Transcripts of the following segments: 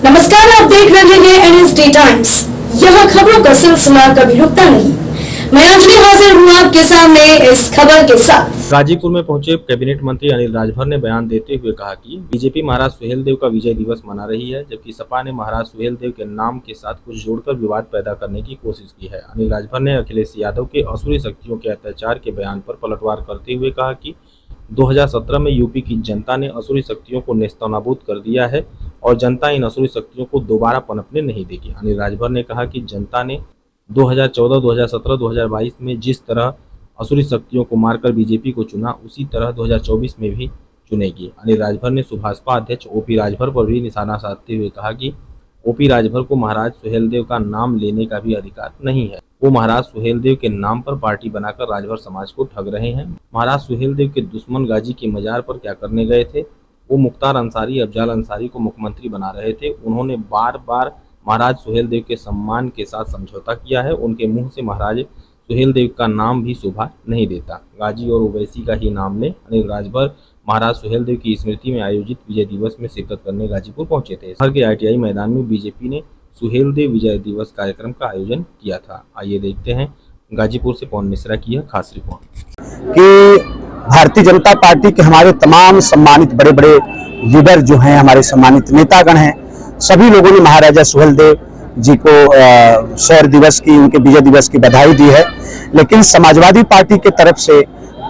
नमस्कार, आप देख रहे हैं एनएसडी टाइम्स। यहाँ खबरों का सिलसिला कभी रुकता नहीं। मैं अंजलि हाजिर हूँ आपके सामने इस खबर के साथ। गाजीपुर में पहुंचे कैबिनेट मंत्री अनिल राजभर ने बयान देते हुए कहा कि बीजेपी महाराज सुहेलदेव का विजय दिवस मना रही है, जबकि सपा ने महाराज सुहेलदेव के नाम के साथ कुछ जोड़कर विवाद पैदा करने की कोशिश की है। अनिल राजभर ने अखिलेश यादव के असुरी शक्तियों के अत्याचार के बयान पर पलटवार करते हुए कहा कि 2017 में यूपी की जनता ने असुरी शक्तियों को नेस्तनाबूद कर दिया है और जनता इन असुरी शक्तियों को दोबारा पनपने नहीं देगी। अनिल राजभर ने कहा कि जनता ने 2014, 2017, 2022 में जिस तरह असुरी शक्तियों को मारकर बीजेपी को चुना, उसी तरह 2024 में भी चुनेगी। अनिल राजभर ने सुभाषपा अध्यक्ष ओपी राजभर पर भी निशाना साधते हुए कहा कि ओपी राजभर को महाराज सुहेलदेव का नाम लेने का भी अधिकार नहीं है। वो महाराज सुहेलदेव के नाम पर पार्टी बनाकर राजभर समाज को ठग रहे हैं। महाराज सुहेलदेव के दुश्मन गाजी की मजार पर क्या करने गए थे? वो मुख्तार अंसारी, अफजाल अंसारी को मुख्यमंत्री बना रहे थे। उन्होंने बार बार महाराज सुहेलदेव के सम्मान के साथ समझौता किया है। उनके मुंह से महाराज सुहेलदेव का नाम भी शोभा नहीं देता। गाजी और ओवैसी का ही नाम लें। अनिल राजभर महाराज सुहेलदेव की स्मृति में आयोजित विजय दिवस में शिरकत करने गाजीपुर पहुंचे थे। शहर के ITI मैदान में बीजेपी ने सुहेलदेव विजय दिवस कार्यक्रम का आयोजन किया था। आइए देखते हैं गाजीपुर से पवन मिश्रा की यह खास रिपोर्ट। कि भारतीय जनता पार्टी के हमारे तमाम सम्मानित बड़े बड़े लीडर जो हैं, हमारे सम्मानित नेतागण हैं, सभी लोगों ने महाराजा सुहेलदेव जी को शौर्य दिवस की, उनके विजय दिवस की बधाई दी है। लेकिन समाजवादी पार्टी की तरफ से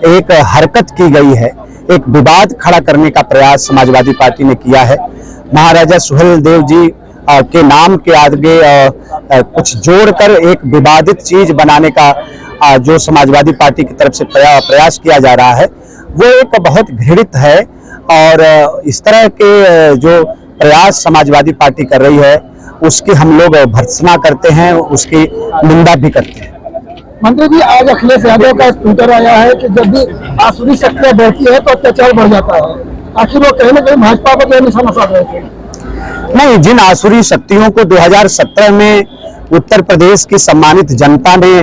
एक हरकत की गई है, एक विवाद खड़ा करने का प्रयास समाजवादी पार्टी ने किया है। महाराजा सुहेलदेव जी के नाम के आगे कुछ जोड़कर एक विवादित चीज बनाने का जो समाजवादी पार्टी की तरफ से प्रयास किया जा रहा है, वो एक बहुत घृणित है। और इस तरह के जो प्रयास समाजवादी पार्टी कर रही है, उसकी हम लोग भर्त्सना करते हैं, उसकी निंदा भी करते हैं। मंत्री जी, आज अखिलेश यादव का ट्विटर आया है कि जब भी आसुरी शक्तियां बढ़ती है तो अत्याचार बढ़ जाता है। आखिर वो कहीं ना कहीं भाजपा पर जो निशाना साध रहे थे? नहीं, जिन आसुरी शक्तियों को 2017 में उत्तर प्रदेश की सम्मानित जनता ने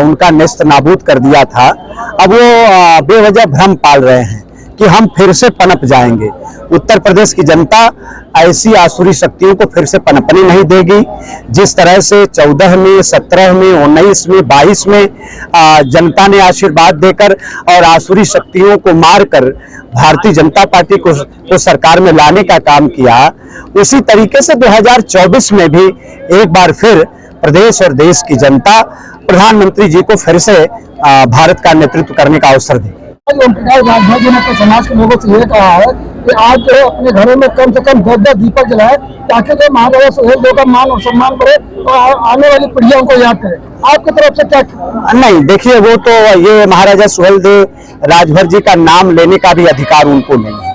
उनका नेस्त नाबूद कर दिया था, अब वो बेवजह भ्रम पाल रहे हैं कि हम फिर से पनप जाएंगे। उत्तर प्रदेश की जनता ऐसी आसुरी शक्तियों को फिर से पनपने नहीं देगी। जिस तरह से 14 में, 17 में, 19 में, 22 में जनता ने आशीर्वाद देकर और आसुरी शक्तियों को मारकर भारतीय जनता पार्टी को सरकार में लाने का काम किया, उसी तरीके से 2024 में भी एक बार फिर प्रदेश और देश की जनता प्रधानमंत्री जी को फिर से भारत का नेतृत्व करने का अवसर देगी। राजभर जी ने तो समाज के लोगों से ये कहा है कि आप जो है अपने घरों में कम से कम 10 दीपक जलाए, ताकि जो महाराजा सुहेलदेव का मान और सम्मान बढ़े और आने वाली पीढ़ियों को याद करें। आपकी तरफ से क्या? नहीं, देखिए, वो तो ये महाराजा सुहेलदेव राजभर जी का नाम लेने का भी अधिकार उनको नहीं है।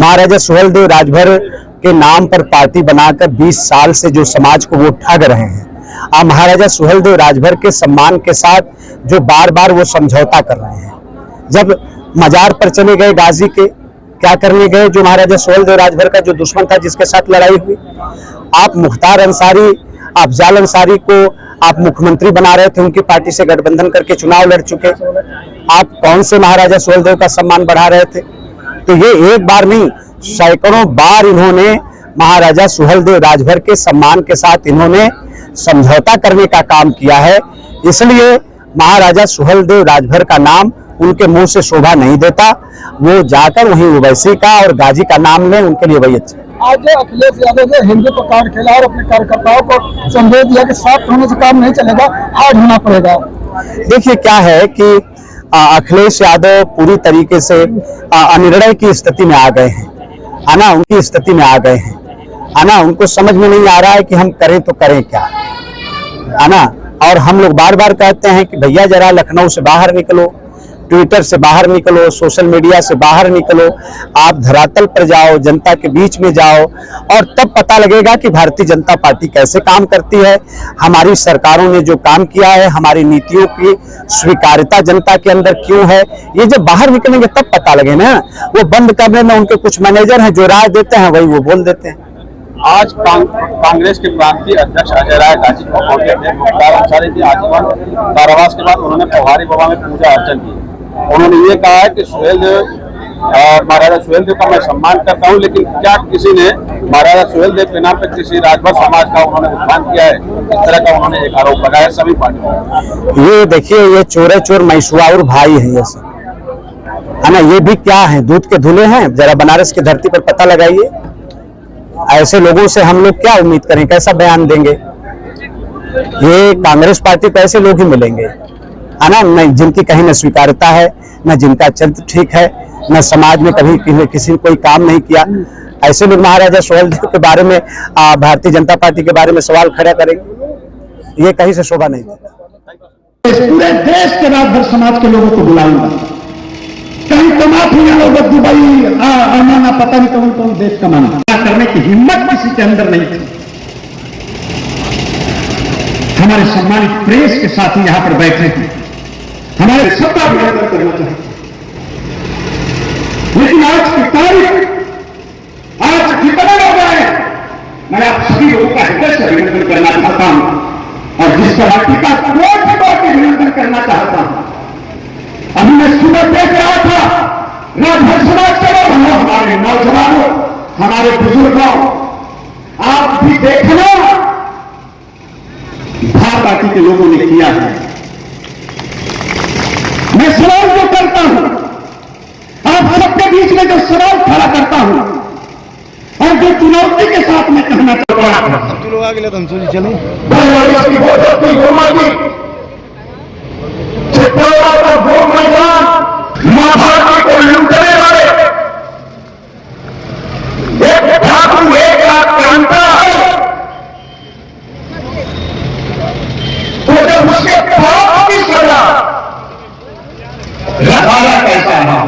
महाराजा सुहेलदेव राजभर के नाम पर पार्टी बनाकर 20 साल से जो समाज को वो ठग रहे हैं, अब महाराजा सुहेलदेव राजभर के सम्मान के साथ जो बार बार वो समझौता कर रहे हैं। जब मजार पर चले गए गाजी के, क्या करने गए? जो महाराजा सुहेलदेव राजभर का जो दुश्मन था, जिसके साथ लड़ाई हुई, आप मुख्तार अंसारी, अफजाल अंसारी को आप मुख्यमंत्री बना रहे थे, उनकी पार्टी से गठबंधन करके चुनाव लड़ चुके। आप कौन से महाराजा सुहेलदेव का सम्मान बढ़ा रहे थे? तो ये एक बार नहीं, सैकड़ों बार इन्होंने महाराजा सुहेलदेव राजभर के सम्मान के साथ इन्होंने समझौता करने का काम किया है। इसलिए महाराजा सुहेलदेव राजभर का नाम उनके मुंह से शोभा नहीं देता। वो जाकर वहीं ओवैसी का और गाजी का नाम लें, उनके लिए वही अच्छा। आज अखिलेश यादव ने हिंदुत्व कार्ड खेला और अपने कार्यकर्ताओं को संदेश दिया कि साथ होने से काम नहीं चलेगा, हार्ड होना पड़ेगा। देखिए, क्या है कि अखिलेश यादव पूरी तरीके से अनिर्णय की स्थिति में आ गए हैं, है ना, उनकी स्थिति में आ गए हैं, है ना। उनको समझ में नहीं आ रहा है कि हम करें तो करें क्या, है ना। और हम लोग बार बार कहते हैं कि भैया जरा लखनऊ से बाहर निकलो, ट्विटर से बाहर निकलो, सोशल मीडिया से बाहर निकलो, आप धरातल पर जाओ, जनता के बीच में जाओ, और तब पता लगेगा कि भारतीय जनता पार्टी कैसे काम करती है। हमारी सरकारों ने जो काम किया है, हमारी नीतियों की स्वीकार्यता जनता के अंदर क्यों है, ये जब बाहर निकलेंगे तब पता लगे ना। वो बंद करने में उनके कुछ मैनेजर हैं जो राय देते हैं, वही वो बोल देते हैं। आज कांग्रेस के प्रांतीय अध्यक्ष अजय राय गाजीपुर पहुंचे थे। मुख्तार अंसारी थी आजीवन कारावास के बाद उन्होंने प्रभारी बाबा में पूजा अर्चन की। उन्होंने ये कहा है कि सुहेलदेव महाराजा सुहेलदेव का मैं सम्मान करता हूं, लेकिन क्या किसी ने महाराजा सुहेलदेव के नाम पे किसी राजभर समाज का उन्होंने उत्थान किया है? इस तरह का उन्होंने एक आरोप लगाया सभी पार्टियों। ये देखिए, ये चोर चोर मैसुआर भाई है, ये सब है ना। ये भी क्या है, दूध के धुले हैं? जरा बनारस की धरती पर पता लगाइए। ऐसे लोगों से हम लोग क्या उम्मीद करें, कैसा बयान देंगे? ये कांग्रेस पार्टी को ऐसे लोग ही मिलेंगे, है ना, न जिनकी कहीं न स्वीकार्यता है, न जिनका चरित्र ठीक है, न समाज में कभी किसी ने कोई काम नहीं किया। ऐसे लोग महाराजा सुहेलदेव के बारे में, भारतीय जनता पार्टी के बारे में सवाल खड़ा करेंगे, ये कहीं से शोभा नहीं देता। इस पूरे देश के राजभर समाज के लोगों को बुलाऊंगा, कहीं तमाफी लोग दुबई आना, पता नहीं कौन कौन देश कमाना करने की हिम्मत किसी के अंदर नहीं थी। हमारे सम्मानित प्रेस के साथी यहां पर बैठे हैं, हमारे सबका अभिनंदन करना चाहते हैं, लेकिन आज की तारीख, आज कितने लोग आए, मैं आप सभी लोगों का हृदय से अभिनंदन करना चाहता हूं और जिस पार्टी का कोई भी बात अभिनंदन करना चाहता हूं। अभी मैं सुबह देख रहा था, राजभर समाज के लोग, हमारे नौजवानों, हमारे बुजुर्गों, आप भी देखना भारतीय पार्टी के लोगों ने किया है। मैं सवाल जो करता हूं, आप सबके बीच में जो सवाल खड़ा करता हूं और जो चुनौती के साथ मैं कहना चाहता हूं, तू लोग आगे ले, तुम सोची चलो महाभारत को लूटने वाले एक ठाकुर एक लाख क्रांता है, तो जब उसके पाप की सजा लगाना कैसा है?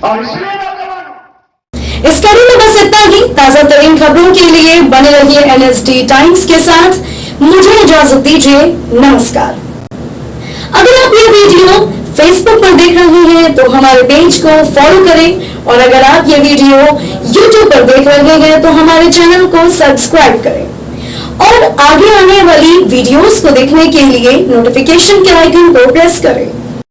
और इसलिए इस कड़ी में बस इतना ही। ताजा तरीन खबरों के लिए बने रहिए NSD टाइम्स के साथ। मुझे इजाजत दीजिए, नमस्कार। अगर आप ये वीडियो फेसबुक पर देख रहे हैं तो हमारे पेज को फॉलो करें, और अगर आप ये वीडियो यूट्यूब पर देख रहे हैं तो हमारे चैनल को सब्सक्राइब करें, और आगे आने वाली वीडियोस को देखने के लिए नोटिफिकेशन के आइकन को प्रेस करें।